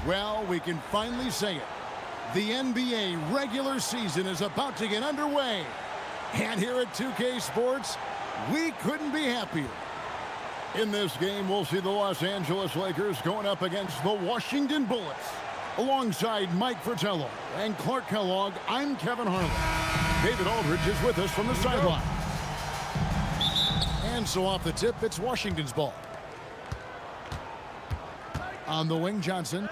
Well, we can finally say it. The NBA regular season is about to get underway. And here at 2K Sports, we couldn't be happier. In this game, we'll see the Los Angeles Lakers going up against the Washington Bullets. Alongside Mike Fratello and Clark Kellogg, I'm Kevin Harlan. David Aldridge is with us from the sideline. And so off the tip, it's Washington's ball. On the wing, Johnson.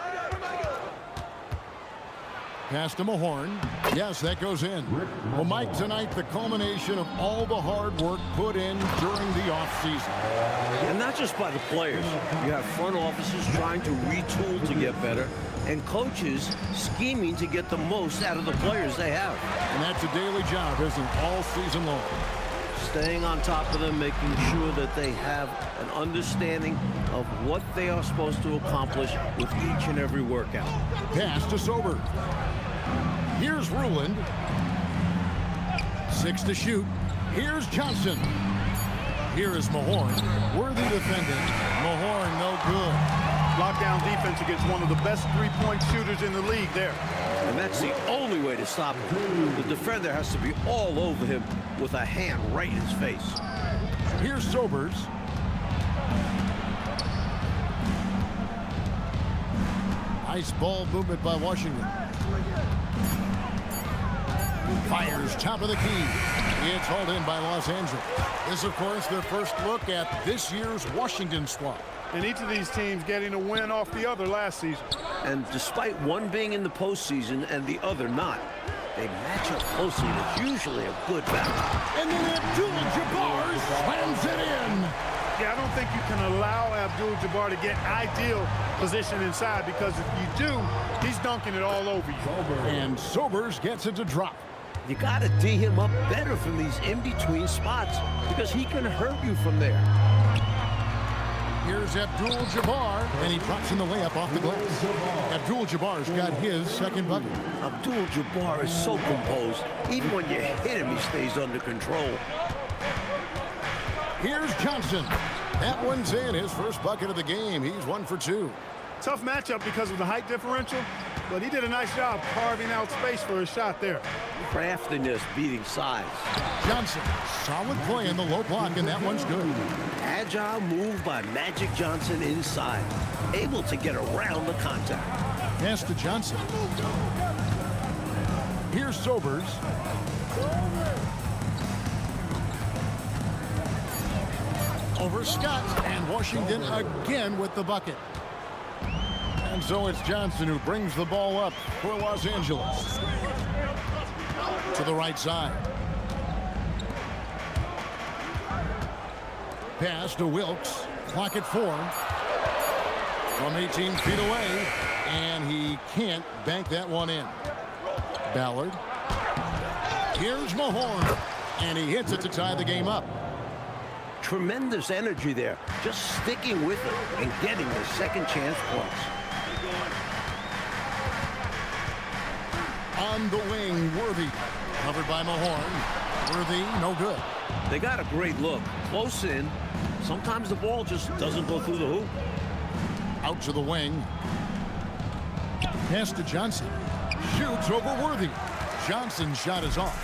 Pass to Mahorn. Yes, that goes in. Well, Mike, tonight, the culmination of all the hard work put in during the offseason. And not just by the players. You have front offices trying to retool to get better, and coaches scheming to get the most out of the players they have. And that's a daily job, isn't it, all season long? Staying on top of them, making sure that they have an understanding of what they are supposed to accomplish with each and every workout. Pass to Sober. Here's Ruland. 6 to shoot. Here's Johnson. Here is Mahorn. Worthy defending. Mahorn, no good. Lockdown defense against one of the best three-point shooters in the league there. And that's the only way to stop him. The defender has to be all over him with a hand right in his face. Here's Sobers. Nice ball movement by Washington. Fires top of the key. It's hauled in by Los Angeles. This, of course, their first look at this year's Washington squad. And each of these teams getting a win off the other last season. And despite one being in the postseason and the other not, they match up closely, and it's usually a good battle. And then Abdul-Jabbar slams it in. Yeah, I don't think you can allow Abdul-Jabbar to get ideal position inside, because if you do, he's dunking it all over you. And Sobers gets it to drop. You got to D him up better from these in-between spots, because he can hurt you from there. Here's Abdul-Jabbar, and he drops in the layup off the glass. Abdul-Jabbar's got his second bucket. Abdul-Jabbar is so composed. Even when you hit him, he stays under control. Here's Johnson. That one's in, his first bucket of the game. He's 1 for 2. Tough matchup because of the height differential, but he did a nice job carving out space for his shot there. Craftiness beating size. Johnson, solid play in the low block, and that one's good. Agile move by Magic Johnson inside. Able to get around the contact. Pass to Johnson. Here's Sobers. Over Scott, and Washington again with the bucket. And so it's Johnson who brings the ball up for Los Angeles. To the right side. Pass to Wilkes. Clock at 4. From 18 feet away. And he can't bank that one in. Ballard. Here's Mahorn. And he hits it to tie the game up. Tremendous energy there. Just sticking with it and getting the second chance points. On the wing, Worthy. Covered by Mahorn. Worthy, no good. They got a great look. Close in. Sometimes the ball just doesn't go through the hoop. Out to the wing. Pass to Johnson. Shoots over Worthy. Johnson's shot is off.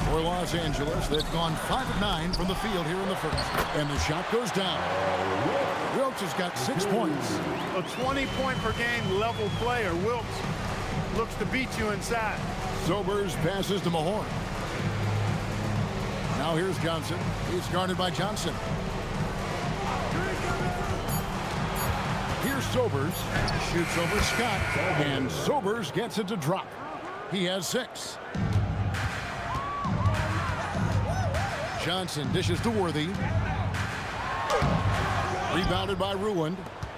For Los Angeles, they've gone 5 of 9 from the field here in the first. And the shot goes down. Wilkes has got 6 points. A 20-point-per-game level player. Wilkes looks to beat you inside. Sobers passes to Mahorn. Now here's Johnson. He's guarded by Johnson. Here's Sobers. Shoots over Scott. And Sobers gets it to drop. He has 6. Johnson dishes to Worthy. Rebounded by Ruland.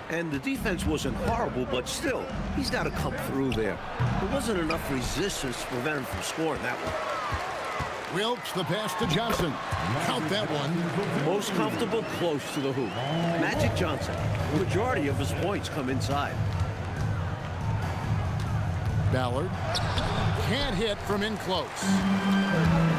And the defense wasn't horrible, but still, he's got to come through there. There wasn't enough resistance to prevent him from scoring that one. Wilkes, the pass to Johnson. Count that one. Most comfortable close to the hoop. Magic Johnson. The majority of his points come inside. Ballard can't hit from in close.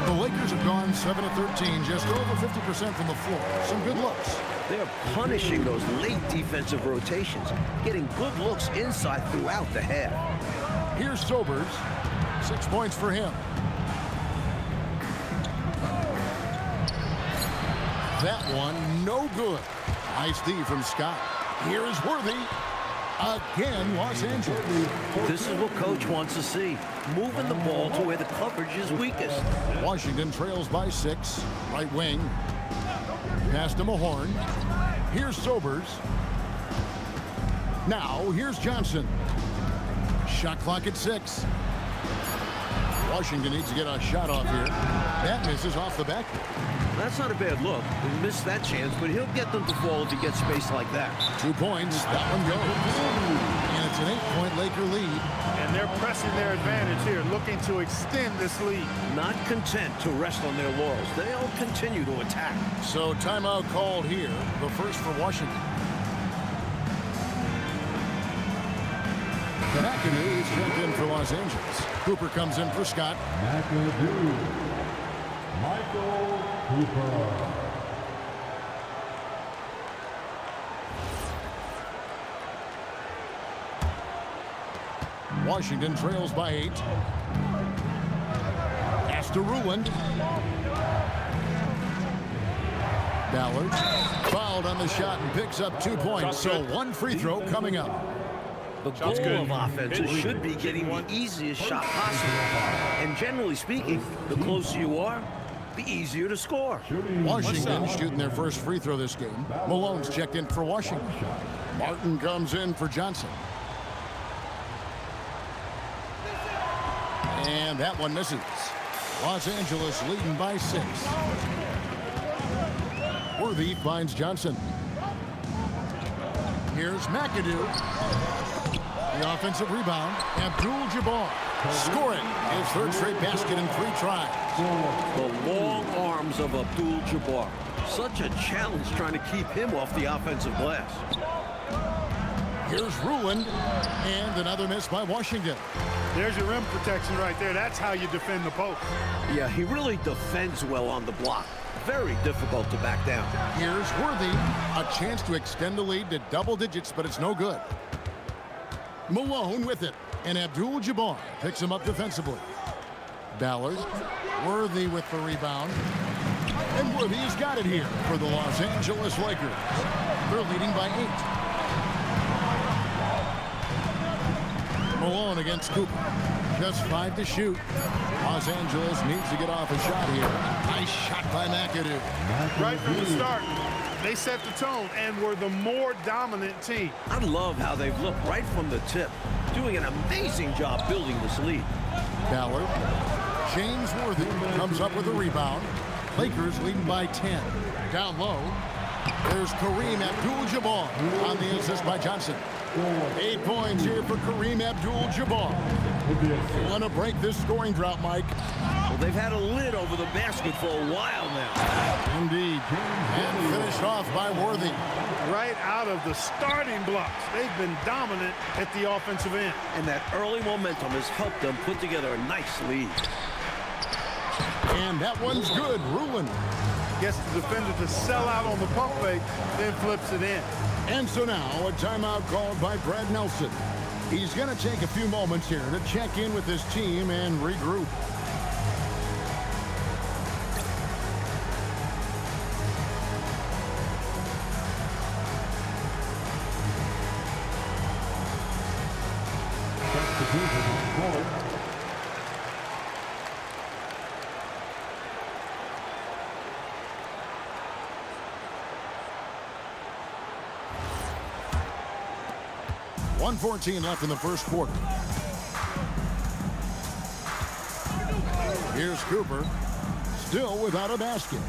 The Lakers Lakers have gone 7 of 13, just over 50% from the floor. Some good looks. They're punishing those late defensive rotations, getting good looks inside throughout the half. Here's Sobers. 6 points for him. That one, no good. Nice D from Scott. Here is Worthy. Again, Los Angeles. This is what Coach wants to see. Moving the ball to where the coverage is weakest. Washington trails by 6. Right wing. Pass to Mahorn. Here's Sobers. Now, here's Johnson. Shot clock at 6. Washington needs to get a shot off here. That misses off the back. That's not a bad look. He missed that chance, but he'll get them to fall if he gets space like that. 2 points. That one goes. And it's an 8-point Laker lead. And they're pressing their advantage here, looking to extend this lead. Not content to rest on their laurels. They'll continue to attack. So timeout called here. The first for Washington. McAdoo is checked in for Los Angeles. Cooper comes in for Scott. McAdoo. Michael Cooper. Washington trails by 8. Pass to Ruland. Ballard fouled on the shot and picks up 2 points. So 1 free throw coming up. The goal of offenses should be getting the easiest shot possible. And generally speaking, the closer you are, the easier to score. Washington shooting their first free throw this game. Malone's checked in for Washington. Martin comes in for Johnson. And that one misses. Los Angeles leading by 6. Worthy finds Johnson. Here's McAdoo. The offensive rebound. Abdul-Jabbar scoring his third straight basket in 3 tries. The long arms of Abdul-Jabbar. Such a challenge trying to keep him off the offensive glass. Here's Ruland. And another miss by Washington. There's your rim protection right there. That's how you defend the post. Yeah, he really defends well on the block. Very difficult to back down. Here's Worthy. A chance to extend the lead to double digits, but it's no good. Malone with it. And Abdul-Jabbar picks him up defensively. Ballard. Worthy with the rebound. And Worthy has got it here for the Los Angeles Lakers. They're leading by 8. Malone against Cooper. Just 5 to shoot. Los Angeles needs to get off a shot here. Nice shot by McAdoo. Right from the start, they set the tone and were the more dominant team. I love how they've looked right from the tip, doing an amazing job building this lead. Ballard. James Worthy comes up with a rebound. Lakers leading by 10. Down low. There's Kareem Abdul-Jabbar on the assist by Johnson. 8 points here for Kareem Abdul-Jabbar. Want to break this scoring drought, Mike? Well, they've had a lid over the basket for a while now. Indeed. And finished off by Worthy. Right out of the starting blocks. They've been dominant at the offensive end. And that early momentum has helped them put together a nice lead. And that one's good. Ruland Gets the defender to sell out on the pump fake, then flips it in. And so now a timeout called by Brad Nelson. He's going to take a few moments here to check in with his team and regroup. .114 left in the first quarter. Here's Cooper, still without a basket.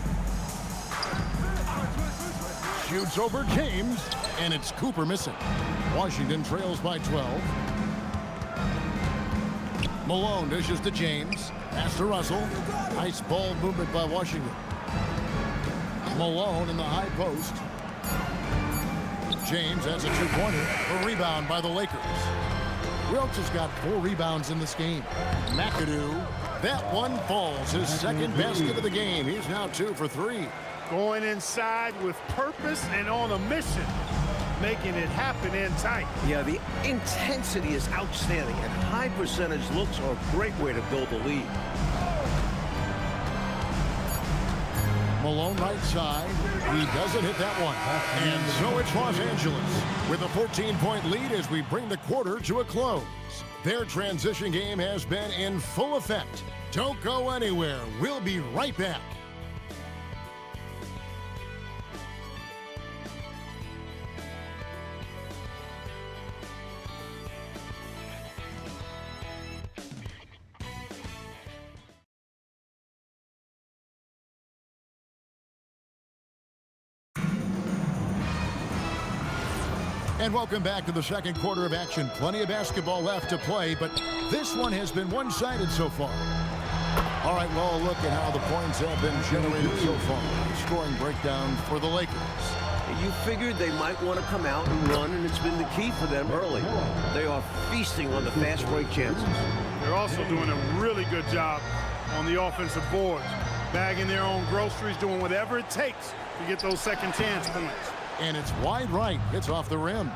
Shoots over James, and it's Cooper missing. Washington trails by 12. Malone dishes to James. Pass to Russell. Nice ball movement by Washington. Malone in the high post. James has a 2-pointer. A rebound by the Lakers. Wilkes has got 4 rebounds in this game. McAdoo, that one falls. His second basket of the game. He's now 2 for 3. Going inside with purpose and on a mission, making it happen in tight. Yeah, the intensity is outstanding, and high percentage looks are a great way to build a lead. Malone right side. He doesn't hit that one. And so it's Los Angeles with a 14-point lead as we bring the quarter to a close. Their transition game has been in full effect. Don't go anywhere. We'll be right back. And welcome back to the second quarter of action. Plenty of basketball left to play, but this one has been one-sided so far. All right, well, look at how the points have been generated so far. Scoring breakdown for the Lakers. You figured they might want to come out and run, and it's been the key for them early. They are feasting on the fast break chances. They're also doing a really good job on the offensive boards, bagging their own groceries, doing whatever it takes to get those second chance points. And it's wide right. It's off the rim.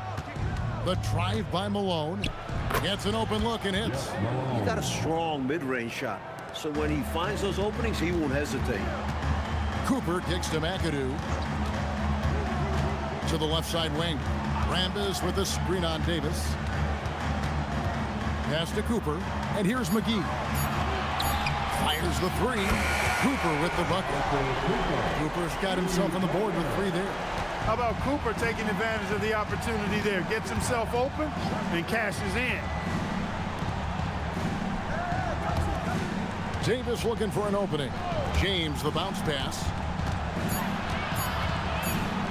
The drive by Malone. Gets an open look and hits. He's got a strong mid-range shot, so when he finds those openings, he won't hesitate. Cooper kicks to McAdoo. To the left side wing. Rambis with a screen on Davis. Pass to Cooper. And here's McGee. Fires the 3. Cooper with the bucket. Cooper's got himself on the board with 3 there. How about Cooper taking advantage of the opportunity there? Gets himself open and cashes in. Davis looking for an opening. James the bounce pass.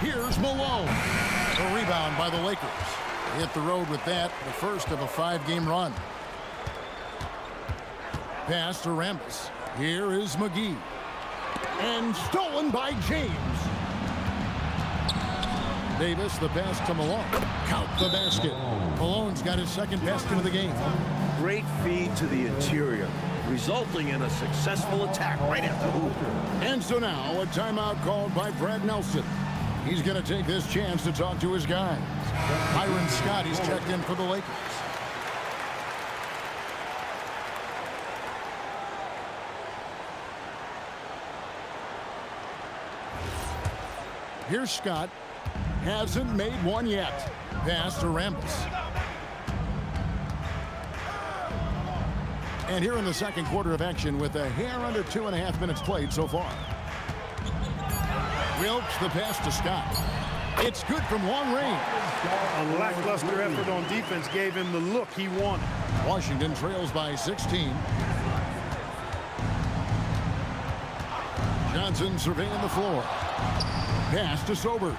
Here's Malone. A rebound by the Lakers. They hit the road with that, the first of a 5-game run. Pass to Rambis. Here is McGee. And stolen by James. Davis, the pass to Malone. Count the basket. Malone's got his second basket of the game. Great feed to the interior, resulting in a successful attack right at the hoop. And so now a timeout called by Brad Nelson. He's going to take this chance to talk to his guys. Byron Scott, he's checked in for the Lakers. Here's Scott. Hasn't made one yet. Pass to Rambis. And here in the second quarter of action with a hair under 2.5 minutes played so far. Wilkes the pass to Scott. It's good from long range. A lackluster effort on defense gave him the look he wanted. Washington trails by 16. Johnson surveying the floor. Pass to Sober.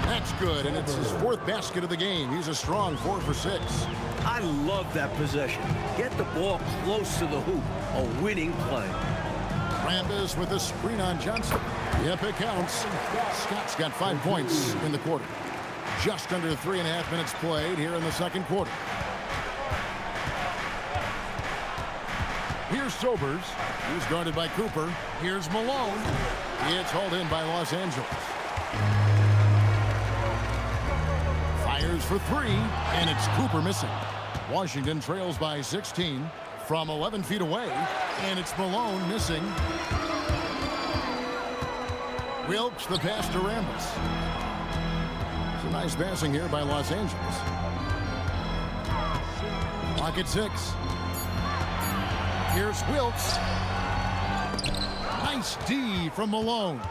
That's good, and it's his 4th basket of the game. He's a strong 4 for 6. I love that possession. Get the ball close to the hoop. A winning play. Rambis with a screen on Johnson. Yep, it counts. Scott's got 5 points in the quarter. Just under 3.5 minutes played here in the second quarter. Here's Sobers. He's guarded by Cooper. Here's Malone. It's hauled in by Los Angeles. Fires for 3, and it's Cooper missing. Washington trails by 16 from 11 feet away, and it's Malone missing. Wilkes the pass to Rambis. It's a nice passing here by Los Angeles. Clock at 6. Here's Wilkes. Nice D from Malone.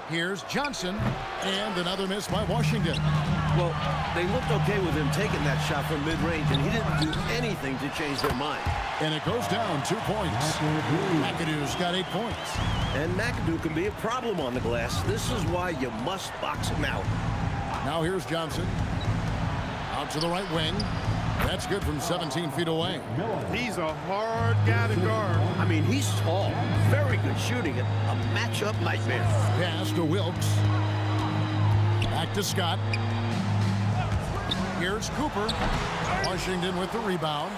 Here's Johnson, and another miss by Washington. Well, they looked okay with him taking that shot from mid-range, and he didn't do anything to change their mind. And it goes down 2 points. McAdoo's got 8 points. And McAdoo can be a problem on the glass. This is why you must box him out. Now here's Johnson. Out to the right wing. That's good from 17 feet away. He's a hard guy to guard. I mean, he's tall. Very good shooting it. A matchup nightmare. Pass to Wilkes. Back to Scott. Here's Cooper. Washington with the rebound.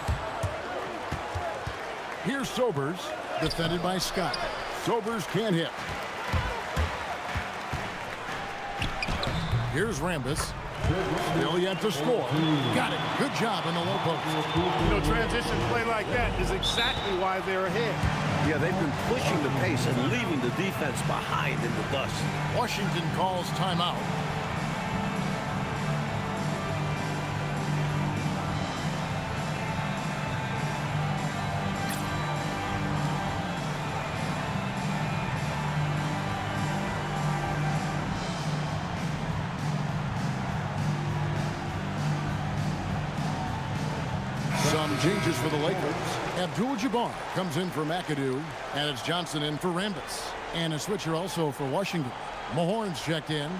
Here's Sobers, defended by Scott. Sobers can't hit. Here's Rambis. Still yet to score. Got it. Good job in the low post. You know, transition play like that is exactly why they're ahead. Yeah, they've been pushing the pace and leaving the defense behind in the dust. Washington calls timeout. Some changes for the Lakers. Abdul-Jabbar comes in for McAdoo, and it's Johnson in for Rambis. And a switcher also for Washington. Mahorn's checked in.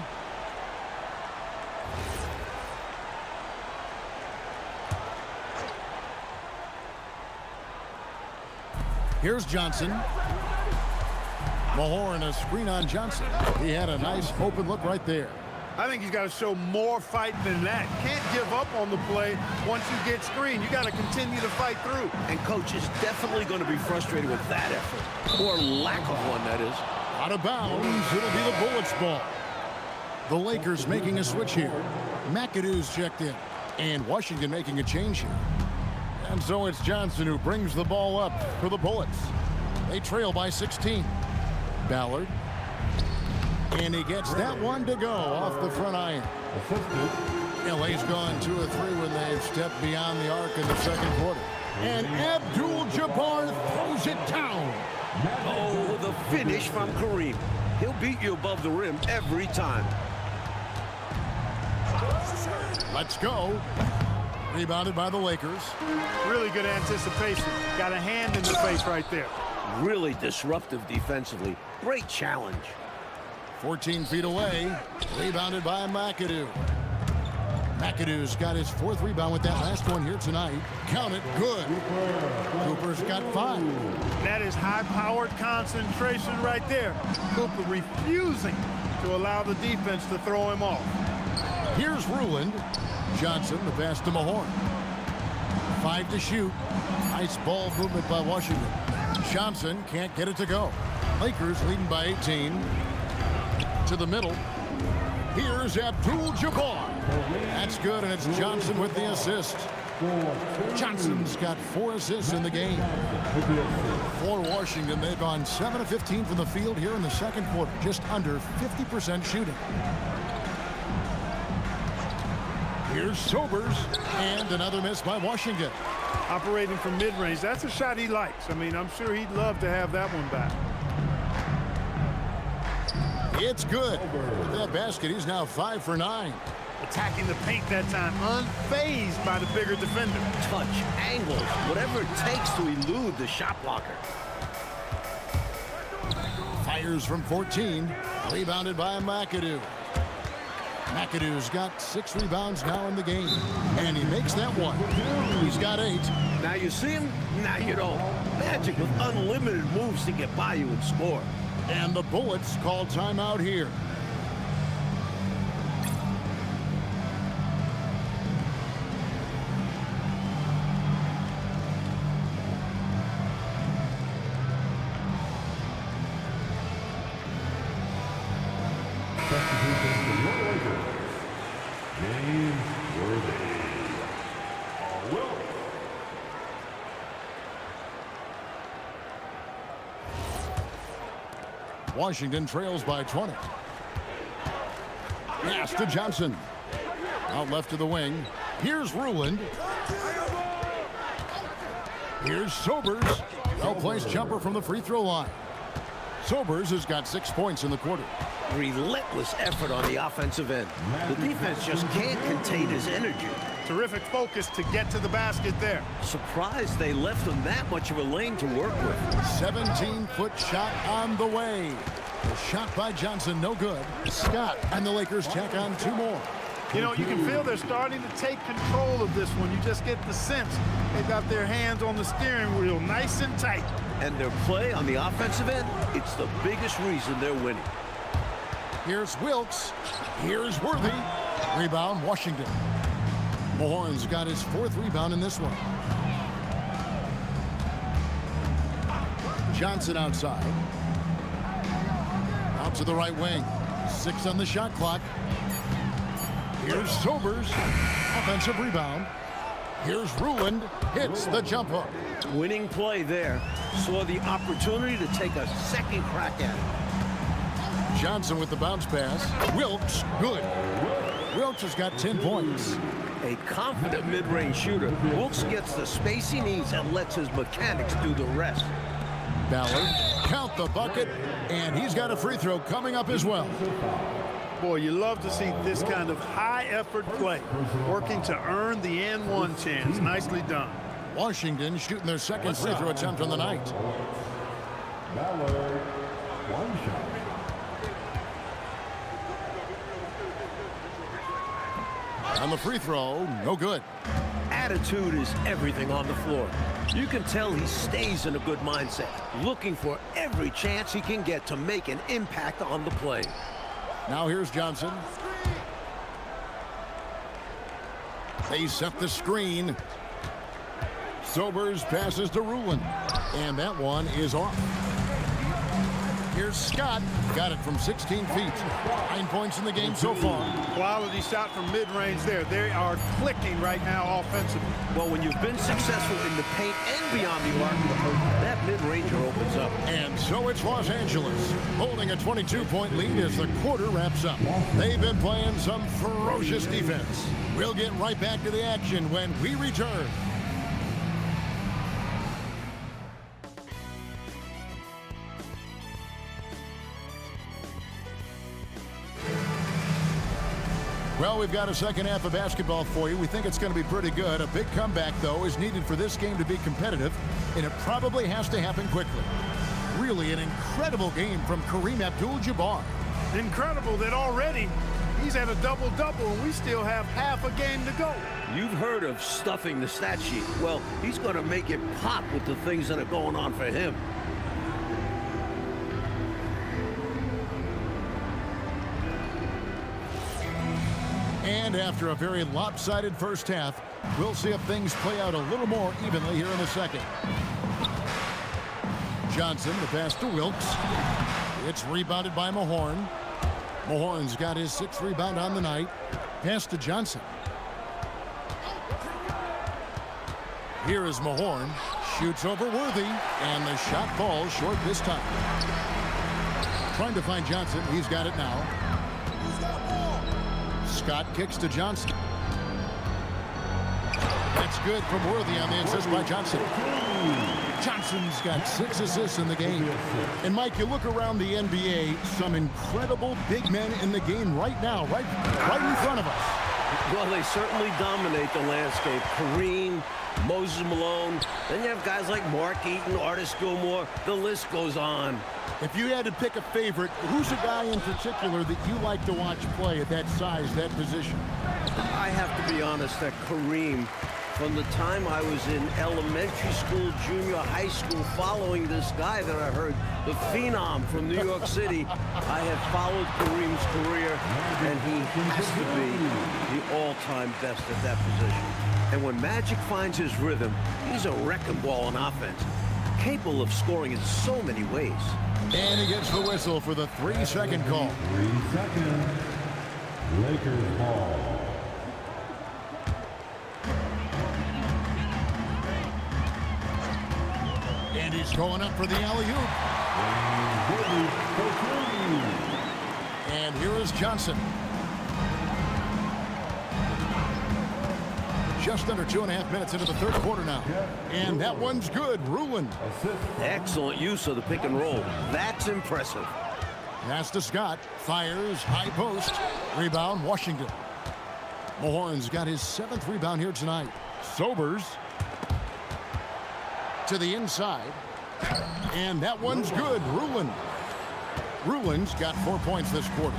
Here's Johnson. Mahorn, a screen on Johnson. He had a nice open look right there. I think he's got to show more fight than that. Can't give up on the play once you get screened. You got to continue to fight through. And coach is definitely going to be frustrated with that effort. Or lack of one, that is. Out of bounds. It'll be the Bullets' ball. The Lakers making a switch here. McAdoo's checked in. And Washington making a change here. And so it's Johnson who brings the ball up for the Bullets. They trail by 16. Ballard. And he gets that one to go off the front iron. LA's gone 2 of 3 when they've stepped beyond the arc in the second quarter. And Abdul-Jabbar throws it down. Oh, the finish from Kareem. He'll beat you above the rim every time. Let's go. Rebounded by the Lakers. Really good anticipation. Got a hand in the face right there. Really disruptive defensively. Great challenge. 14 feet away. Rebounded by McAdoo. McAdoo's got his 4th rebound with that last one here tonight. Count it. Good. Cooper's got 5. That is high-powered concentration right there. Cooper refusing to allow the defense to throw him off. Here's Ruland. Johnson, the pass to Mahorn. 5 to shoot. Nice ball movement by Washington. Johnson can't get it to go. Lakers leading by 18. To the middle. Here's Abdul-Jabbar. That's good, and it's Johnson with the assist. Johnson's got 4 assists in the game. For Washington, they've gone 7 of 15 from the field here in the second quarter. Just under 50% shooting. Here's Sobers, and another miss by Washington. Operating from mid-range, that's a shot he likes. I mean, I'm sure he'd love to have that one back. It's good. With that basket, he's now 5 for 9. Attacking the paint that time, unfazed by the bigger defender. Touch, angles, whatever it takes to elude the shot blocker. Fires from 14. Rebounded by McAdoo. McAdoo's got 6 rebounds now in the game. And he makes that one. He's got 8. Now you see him, now you don't. Magic with unlimited moves to get by you and score. And the Bullets call timeout here. Washington trails by 20. Pass to Johnson. Out left to the wing. Here's Ruland. Here's Sobers. Well-placed jumper from the free throw line. Sobers has got 6 points in the quarter. Relentless effort on the offensive end. The defense just can't contain his energy. Terrific focus to get to the basket there. Surprised they left him that much of a lane to work with. 17-foot shot on the way. The shot by Johnson, no good. Scott and the Lakers tack on 2 more. You know, you can feel they're starting to take control of this one. You just get the sense they got their hands on the steering wheel nice and tight. And their play on the offensive end, it's the biggest reason they're winning. Here's Wilkes. Here's Worthy. Rebound, Washington. Mahorn's got his 4th rebound in this one. Johnson outside. Out to the right wing. 6 on the shot clock. Here's Sobers. Offensive rebound. Here's Ruland. Hits the jump hook. Winning play there. Saw the opportunity to take a second crack at it. Johnson with the bounce pass. Wilkes, good. Wilkes has got 10 points. A confident mid-range shooter. Wilkes gets the space he needs and lets his mechanics do the rest. Ballard, count the bucket, and he's got a free throw coming up as well. Boy, you love to see this kind of high-effort play, working to earn the and-one chance. Nicely done. Washington shooting their 2nd free throw attempt on the night. Ballard, 1 shot. On the free throw, no good. Attitude is everything on the floor. You can tell he stays in a good mindset, looking for every chance he can get to make an impact on the play. Now here's Johnson. They set the screen. Sobers passes to Ruland, and that one is off. Here's Scott. Got it from 16 feet. 9 points in the game so far. Quality shot from mid-range there. They are clicking right now offensively. Well, when you've been successful in the paint and beyond the arc, that mid-ranger opens up. And so it's Los Angeles holding a 22-point lead as the quarter wraps up. They've been playing some ferocious defense. We'll get right back to the action when we return. Well, we've got a second half of basketball for you. We think it's going to be pretty good. A big comeback, though, is needed for this game to be competitive, and it probably has to happen quickly. Really an incredible game from Kareem Abdul-Jabbar. Incredible that already he's at a double-double, and we still have half a game to go. You've heard of stuffing the stat sheet. Well, he's going to make it pop with the things that are going on for him. And after a very lopsided first half, we'll see if things play out a little more evenly here in the second. Johnson, the pass to Wilkes. It's rebounded by Mahorn. Mahorn's got his 6th rebound on the night. Pass to Johnson. Here is Mahorn. Shoots over Worthy, and the shot falls short this time. Trying to find Johnson. He's got it now. Scott kicks to Johnson. That's good from Worthy on the assist by Johnson. Johnson's got 6 assists in the game. And Mike, you look around the NBA, some incredible big men in the game right now, right in front of us. Well, they certainly dominate the landscape. Kareem, Moses Malone. Then you have guys like Mark Eaton, Artis Gilmore. The list goes on. If you had to pick a favorite, who's a guy in particular that you like to watch play at that size, that position? I have to be honest that Kareem, from the time I was in elementary school, junior high school, following this guy that I heard, the phenom from New York City, I have followed Kareem's career, and he has to be the all-time best at that position. And when Magic finds his rhythm, he's a wrecking ball on offense, capable of scoring in so many ways. And he gets the whistle for the 3-second call. 3 seconds. Lakers ball. And he's going up for the alley-oop. And here is Johnson. Just under 2.5 minutes into the third quarter now. And that one's good. Ruland. Excellent use of the pick and roll. That's impressive. Pass to Scott. Fires. High post. Rebound. Washington. Mahorn's got his 7th rebound here tonight. Sobers. To the inside. And that one's good. Ruland. Ruland's got 4 points this quarter.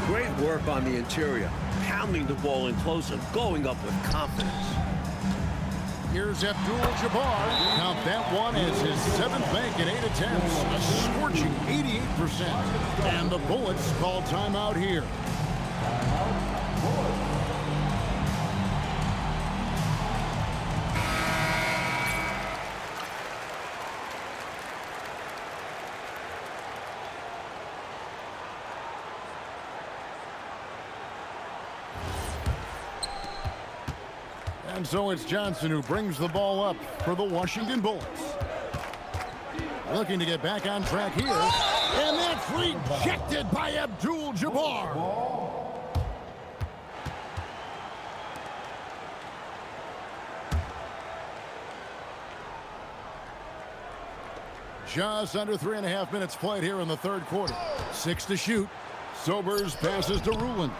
Great work on the interior. Pounding the ball in close and going up with confidence. Here's Abdul-Jabbar. Count that one as his 7th bank in 8 attempts. A scorching 88%. And the Bullets call timeout here. And so it's Johnson who brings the ball up for the Washington Bullets. Looking to get back on track here. And that's rejected by Abdul-Jabbar. Just under 3.5 minutes played here in the third quarter. 6 to shoot. Sobers passes to Rulin.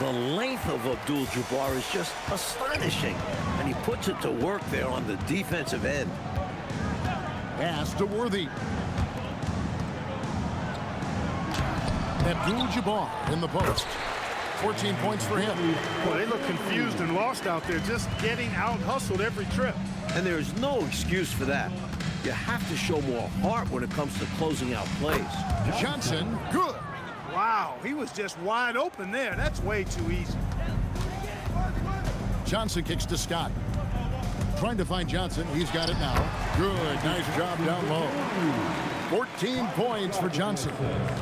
The length of Abdul-Jabbar is just astonishing, and he puts it to work there on the defensive end. Pass to Worthy. Abdul-Jabbar in the post. 14 points for him. Well, they look confused and lost out there, just getting out-hustled every trip. And there's no excuse for that. You have to show more heart when it comes to closing out plays. Johnson, good. Wow, he was just wide open there. That's way too easy. Johnson kicks to Scott. Trying to find Johnson. He's got it now. Good. Nice job down low. 14 points for Johnson.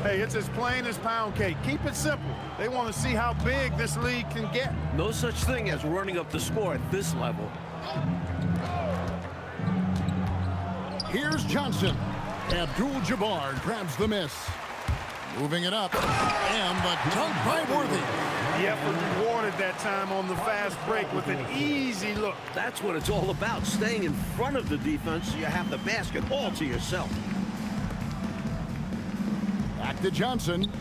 Hey, it's as plain as pound cake. Keep it simple. They want to see how big this league can get. No such thing as running up the score at this level. Here's Johnson. Abdul-Jabbar grabs the miss. Moving it up. And the dunk by Worthy. The effort rewarded that time on the fast break with an easy look. That's what it's all about, staying in front of the defense so you have the basket all to yourself. Back to Johnson.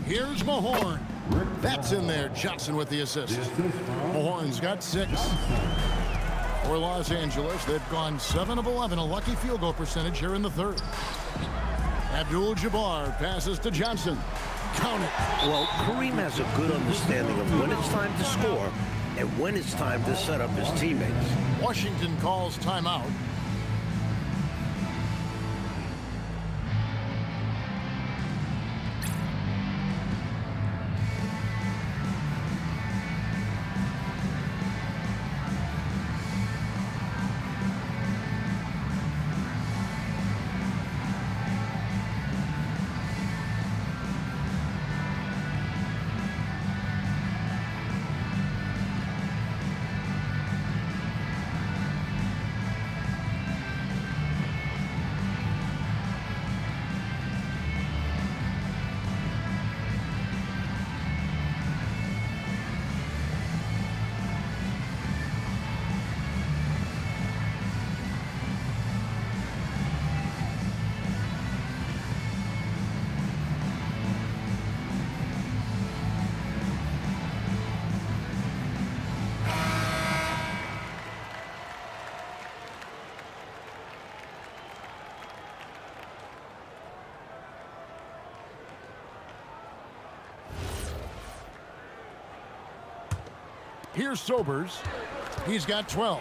Here's Mahorn. That's in there. Johnson with the assist. Mahorn's got 6. For Los Angeles, they've gone 7 of 11, a lucky field goal percentage here in the third. Abdul-Jabbar passes to Johnson. Count it. Well, Kareem has a good understanding of when it's time to score and when it's time to set up his teammates. Washington calls timeout. Here's Sobers. He's got 12.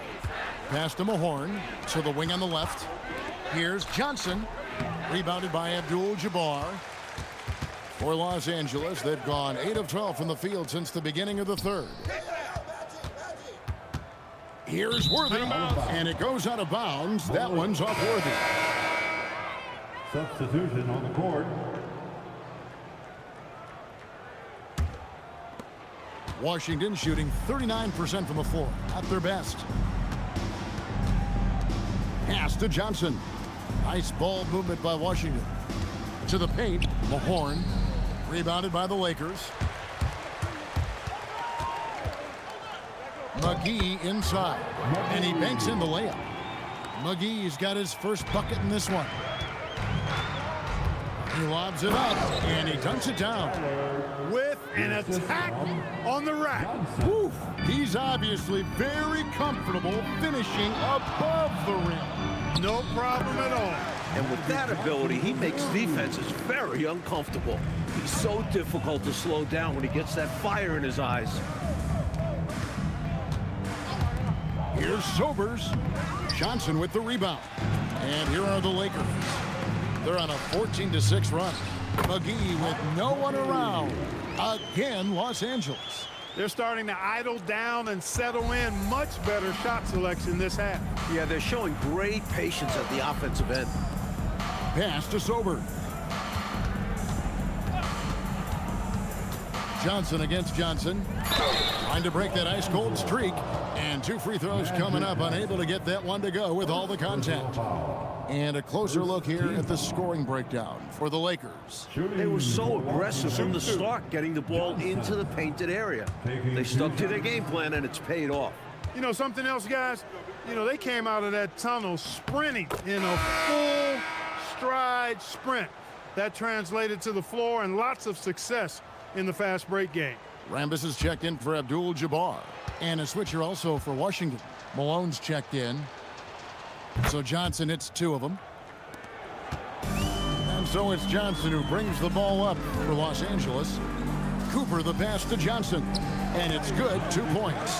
Pass to Mahorn to the wing on the left. Here's Johnson. Rebounded by Abdul-Jabbar. For Los Angeles, they've gone 8 of 12 from the field since the beginning of the third. Here's Worthy. And it goes out of bounds. That one's off Worthy. Substitution on the court. Washington shooting 39% from the floor, at their best. Pass to Johnson. Nice ball movement by Washington. To the paint, Mahorn. Rebounded by the Lakers. McGee inside. And he banks in the layup. McGee's got his first bucket in this one. He lobs it up, and he dunks it down. With an attack on the rack. Woo. He's obviously very comfortable finishing above the rim. No problem at all. And with that ability, he makes defenses very uncomfortable. He's so difficult to slow down when he gets that fire in his eyes. Here's Sobers. Johnson with the rebound. And here are the Lakers. They're on a 14-6 run. McGee with no one around. Again, Los Angeles. They're starting to idle down and settle in. Much better shot selection this half. Yeah, they're showing great patience at the offensive end. Pass to Sobers. Johnson against Johnson. Trying to break that ice-cold streak. And 2 free throws coming up, unable to get that one to go with all the contact. And a closer look here at the scoring breakdown for the Lakers. They were so aggressive from the start, getting the ball into the painted area. They stuck to their game plan, and it's paid off. You know something else, guys? You know, they came out of that tunnel sprinting in a full stride sprint. That translated to the floor and lots of success in the fast break game. Rambis is checked in for Abdul-Jabbar. And a switcher also for Washington. Malone's checked in. So Johnson hits 2 of them. And so it's Johnson who brings the ball up for Los Angeles. Cooper the pass to Johnson. And it's good, 2 points.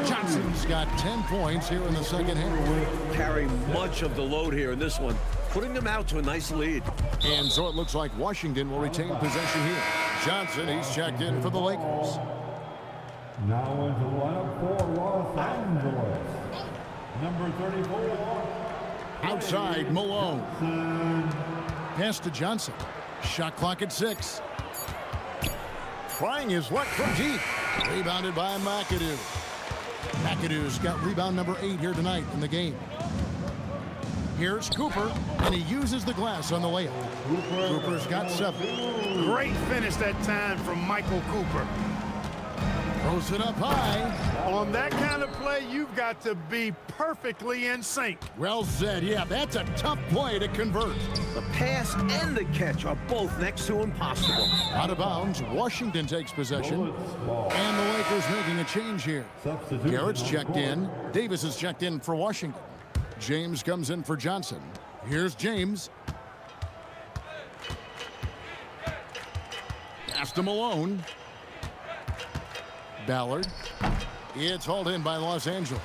Johnson's got 10 points here in the second half. Carrying much of the load here in this one, putting them out to a nice lead. And so it looks like Washington will retain possession here. Johnson, he's checked in for the Lakers. Now into the lineup for Los Angeles. Number 34. Outside, Malone. Pass to Johnson. Shot clock at 6. Trying his luck from deep. Rebounded by McAdoo. McAdoo's got rebound number 8 here tonight in the game. Here's Cooper, and he uses the glass on the layup. Cooper's got 7. Great finish that time from Michael Cooper. Throws it up high. On that kind of play, you've got to be perfectly in sync. Well said. Yeah, that's a tough play to convert. The pass and the catch are both next to impossible. Out of bounds, Washington takes possession. And the Lakers making a change here. Garrett's checked in. Davis is checked in for Washington. James comes in for Johnson. Here's James. Pass to Malone. Ballard. It's hauled in by Los Angeles.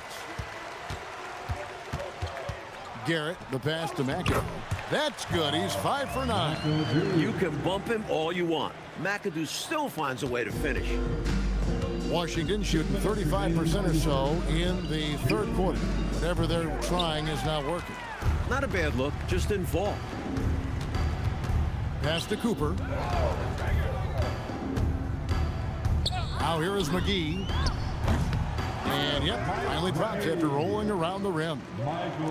Garrett, the pass to McAdoo. That's good. He's 5 for 9. You can bump him all you want. McAdoo still finds a way to finish. Washington shooting 35% or so in the third quarter. Whatever they're trying is not working. Not a bad look, just didn't fall. Pass to Cooper. Now here is McGee. And yep, finally drops after rolling around the rim.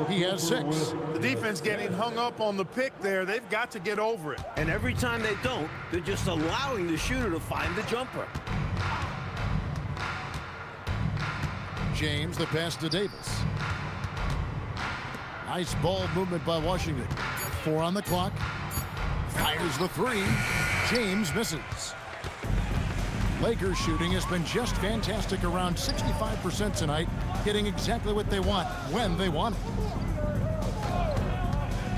He has 6. The defense getting hung up on the pick there. They've got to get over it. And every time they don't, they're just allowing the shooter to find the jumper. James, the pass to Davis. Nice ball movement by Washington. 4 on the clock. Fires the 3. James misses. Lakers shooting has been just fantastic, around 65% tonight, getting exactly what they want when they want it.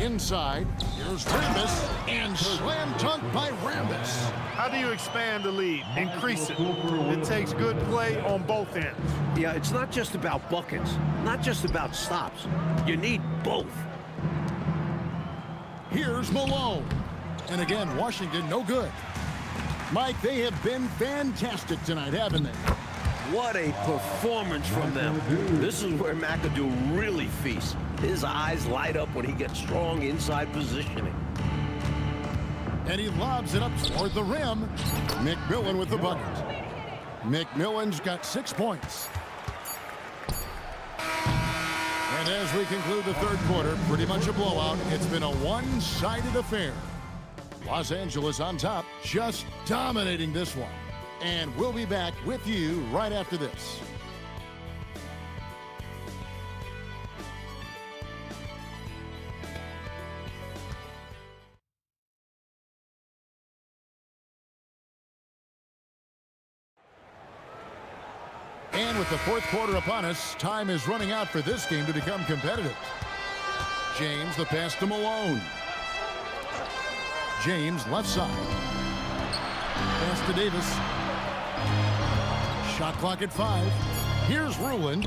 Inside, here's Rambis, and slam dunk by Rambis. How do you expand the lead? Increase it. It takes good play on both ends. Yeah, it's not just about buckets, not just about stops. You need both. Here's Malone. And again, Washington no good. Mike, they have been fantastic tonight, haven't they? What a performance from them. This is where McAdoo really feasts. His eyes light up when he gets strong inside positioning. And he lobs it up toward the rim. McMillan with the bucket. McMillan's got 6 points. And as we conclude the third quarter, pretty much a blowout. It's been a one-sided affair. Los Angeles on top, just dominating this one. And we'll be back with you right after this. And with the fourth quarter upon us, time is running out for this game to become competitive. James, the pass to Malone. James, left side. Pass to Davis. Shot clock at 5. Here's Ruland.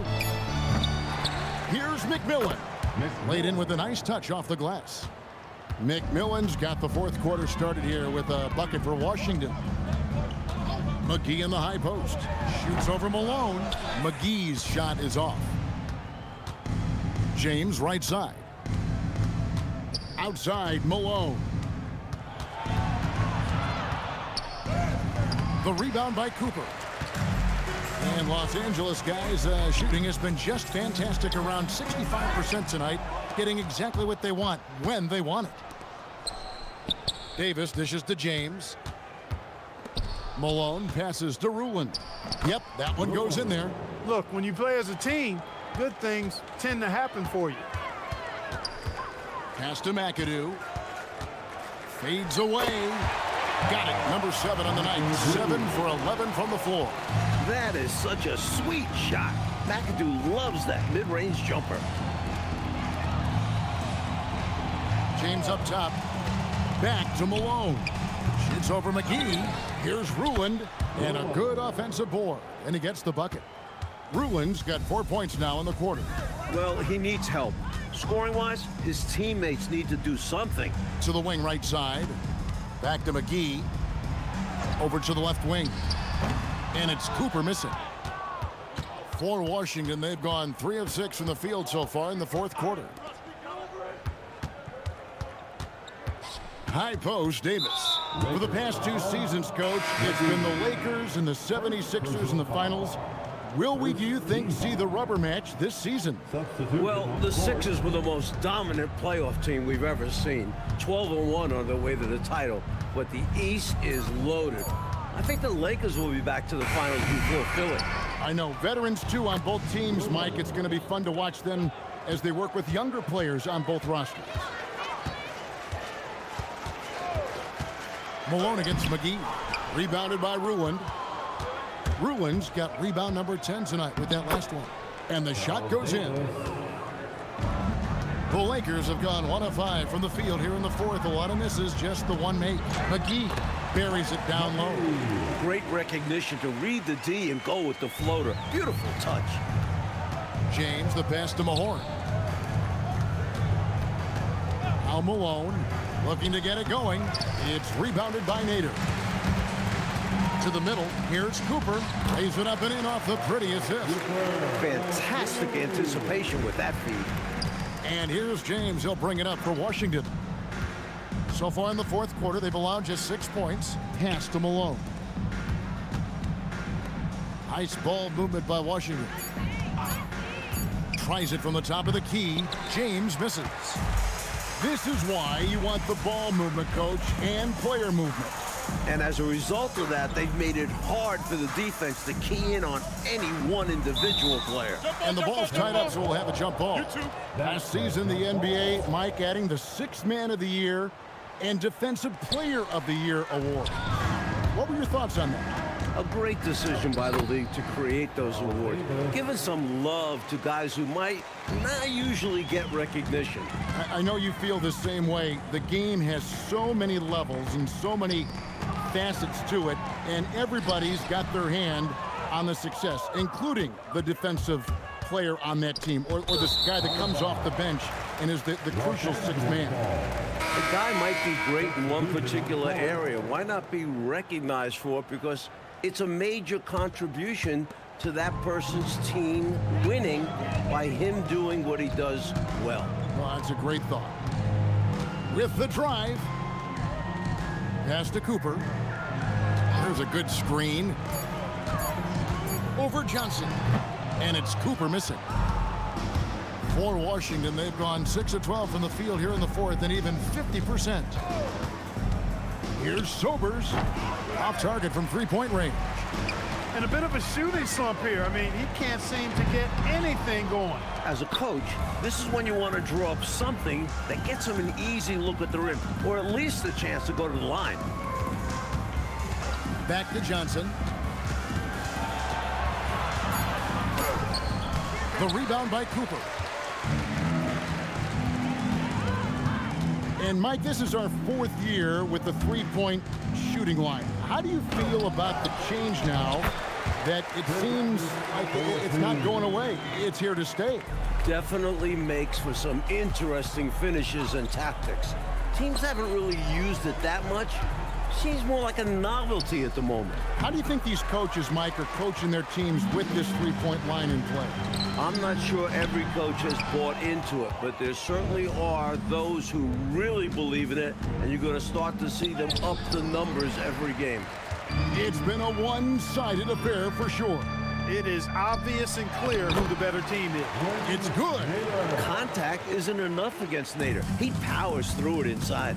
Here's McMillan. Laid in with a nice touch off the glass. McMillan's got the fourth quarter started here with a bucket for Washington. McGee in the high post. Shoots over Malone. McGee's shot is off. James, right side. Outside, Malone. The rebound by Cooper. And Los Angeles guys, shooting has been just fantastic, around 65% tonight, getting exactly what they want when they want it. Davis dishes to James. Malone passes to Ruland. Yep, that one goes in there. Look, when you play as a team, good things tend to happen for you. Pass to McAdoo. Fades away. Got it. Number 7 on the night. 7 for 11 from the floor. That is such a sweet shot. McAdoo loves that mid-range jumper. James up top. Back to Malone. Shoots over McGee. Here's Ruland. And a good offensive board. And he gets the bucket. Ruland's got 4 points now in the quarter. Well, he needs help. Scoring-wise, his teammates need to do something. To the wing right side. Back to McGee. Over to the left wing. And it's Cooper missing. For Washington, they've gone 3 of 6 from the field so far in the fourth quarter. High post, Davis. For the past 2 seasons, Coach, it's been the Lakers and the 76ers in the finals. Will we, do you think, see the rubber match this season? Well, the Sixers were the most dominant playoff team we've ever seen. 12-1 on their way to the title. But the East is loaded. I think the Lakers will be back to the finals before Philly. I know. Veterans, too, on both teams, Mike. It's going to be fun to watch them as they work with younger players on both rosters. Malone against McGee. Rebounded by Ruland. Ruland's got rebound number 10 tonight with that last one. And the shot goes in. The Lakers have gone 1 of 5 from the field here in the fourth. A lot of misses, just the one make. McGee buries it down low. Great recognition to read the D and go with the floater. Beautiful touch. James, the pass to Mahorn. Now Malone looking to get it going. It's rebounded by Nader. To the middle, here's Cooper. Lays it up and in off the pretty assist. Fantastic anticipation with that feed. And here's James. He'll bring it up for Washington. So far in the fourth quarter, they've allowed just 6 points. Pass to Malone. Nice ball movement by Washington. Tries it from the top of the key. James misses. This is why you want the ball movement, Coach, and player movement. And as a result of that, they've made it hard for the defense to key in on any one individual player. And the ball's tied up, so we'll have a jump ball. Last season, the NBA, Mike, adding the 6th Man of the Year and Defensive Player of the Year award. What were your thoughts on that? A great decision by the league to create those awards, giving some love to guys who might not usually get recognition. I know you feel the same way. The game has so many levels and so many facets to it, and everybody's got their hand on the success, including the defensive player on that team, or this guy that comes off the bench and is the crucial 6th man. A guy might be great in one particular area. Why not be recognized for it? Because it's a major contribution to that person's team winning by him doing what he does well. Well, that's a great thought. With the drive. Pass to Cooper. There's a good screen. Over Johnson. And it's Cooper missing. For Washington, they've gone 6 of 12 from the field here in the fourth, and even 50%. Here's Sobers. Off target from 3-point range. And a bit of a shooting slump here. I mean, he can't seem to get anything going. As a coach, this is when you want to draw up something that gets him an easy look at the rim, or at least a chance to go to the line. Back to Johnson. The rebound by Cooper. And Mike, this is our 4th year with the 3-point shooting line. How do you feel about the change now that it seems like it's not going away? It's here to stay. Definitely makes for some interesting finishes and tactics. Teams haven't really used it that much. Seems more like a novelty at the moment. How do you think these coaches, Mike, are coaching their teams with this 3-point line in play? I'm not sure every coach has bought into it, but there certainly are those who really believe in it, and you're going to start to see them up the numbers every game. It's been a one-sided affair for sure. It is obvious and clear who the better team is. It's good. Contact isn't enough against Nader. He powers through it inside.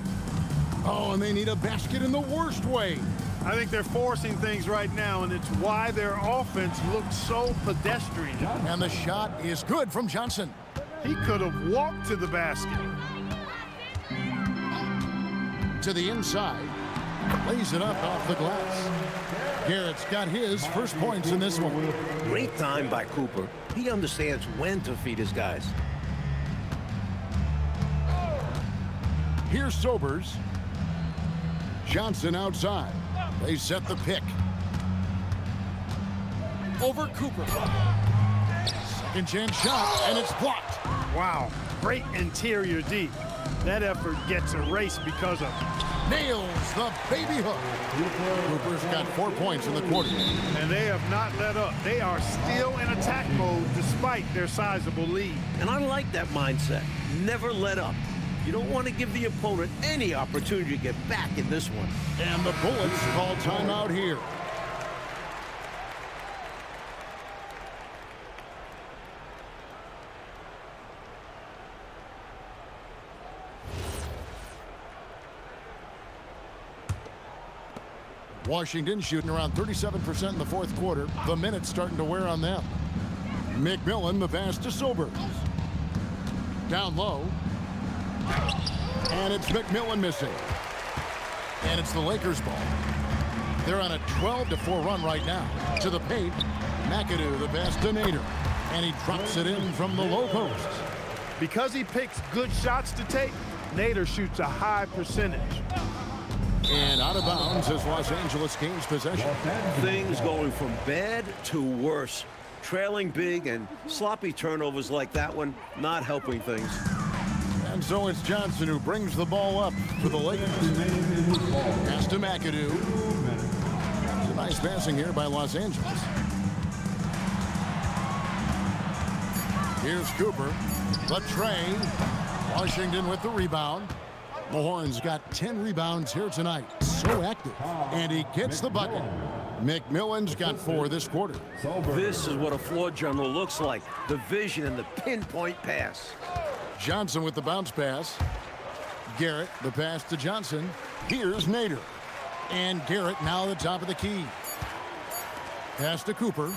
Oh, and they need a basket in the worst way. I think they're forcing things right now, and it's why their offense looks so pedestrian. And the shot is good from Johnson. He could have walked to the basket. To the inside. Lays it up off the glass. Garrett's got his first points in this one. Great time by Cooper. He understands when to feed his guys. Here's Sobers. Johnson outside. They set the pick. Over Cooper. Second chance shot, and it's blocked. Wow, great interior D. That effort gets erased because of Nails the baby hook. Cooper's got 4 points in the quarter. and they have not let up. They are still in attack mode despite their sizable lead. And I like that mindset. Never let up. You don't want to give the opponent any opportunity to get back in this one. And the Bullets call timeout here. Washington shooting around 37% in the fourth quarter. The minutes starting to wear on them. McMillan, the pass to Sobers. Down low. And it's McMillan missing. And it's the Lakers ball. They're on a 12-4 run right now. To the paint. McAdoo, the pass to Nader. And he drops it in from the low post. Because he picks good shots to take, Nader shoots a high percentage. And out of bounds as Los Angeles gains possession. Things going from bad to worse. Trailing big and sloppy turnovers like that one, not helping things. And so it's Johnson who brings the ball up for the Lakers. Pass to McAdoo. Some nice passing here by Los Angeles. Here's Cooper. The train. Washington with the rebound. Mahorn's got 10 rebounds here tonight. So active. And he gets the bucket. McMillan's got 4 this quarter. This is what a floor general looks like. The vision and the pinpoint pass. Johnson with the bounce pass. Garrett, the pass to Johnson. Here's Nader. And Garrett now at the top of the key. Pass to Cooper.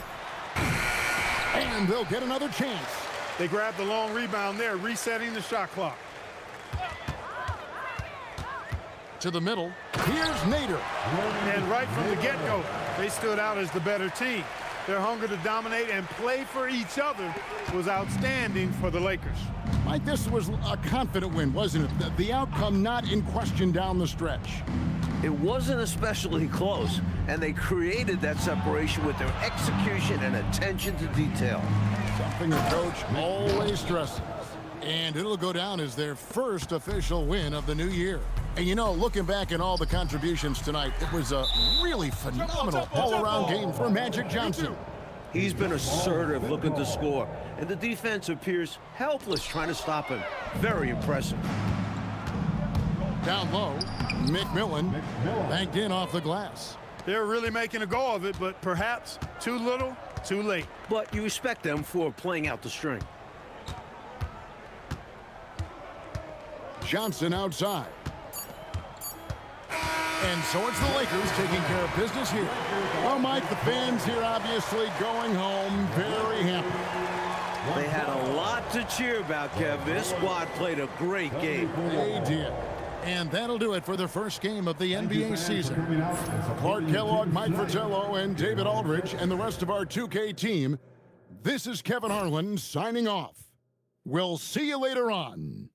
And they'll get another chance. They grab the long rebound there, resetting the shot clock. To the middle. Here's Nader. And right from the get-go, they stood out as the better team. Their hunger to dominate and play for each other was outstanding for the Lakers. Mike, this was a confident win, wasn't it? The outcome not in question down the stretch. It wasn't especially close, and they created that separation with their execution and attention to detail. Something the coach always stresses. And it'll go down as their first official win of the new year. And you know, looking back at all the contributions tonight, it was a really phenomenal all-around game for Magic Johnson. He's been assertive, looking to score, and the defense appears helpless trying to stop him. Very impressive. Down low, McMillan banked in off the glass. They're really making a go of it, but perhaps too little, too late. But you respect them for playing out the string. Johnson outside. And so it's the Lakers taking care of business here. Well, Mike, the fans here obviously going home very happy. They had a lot to cheer about, Kev. This squad played a great game. They did. And that'll do it for the first game of the NBA season. Clark Kellogg, Mike Fratello, and David Aldridge, and the rest of our 2K team. This is Kevin Harlan signing off. We'll see you later on.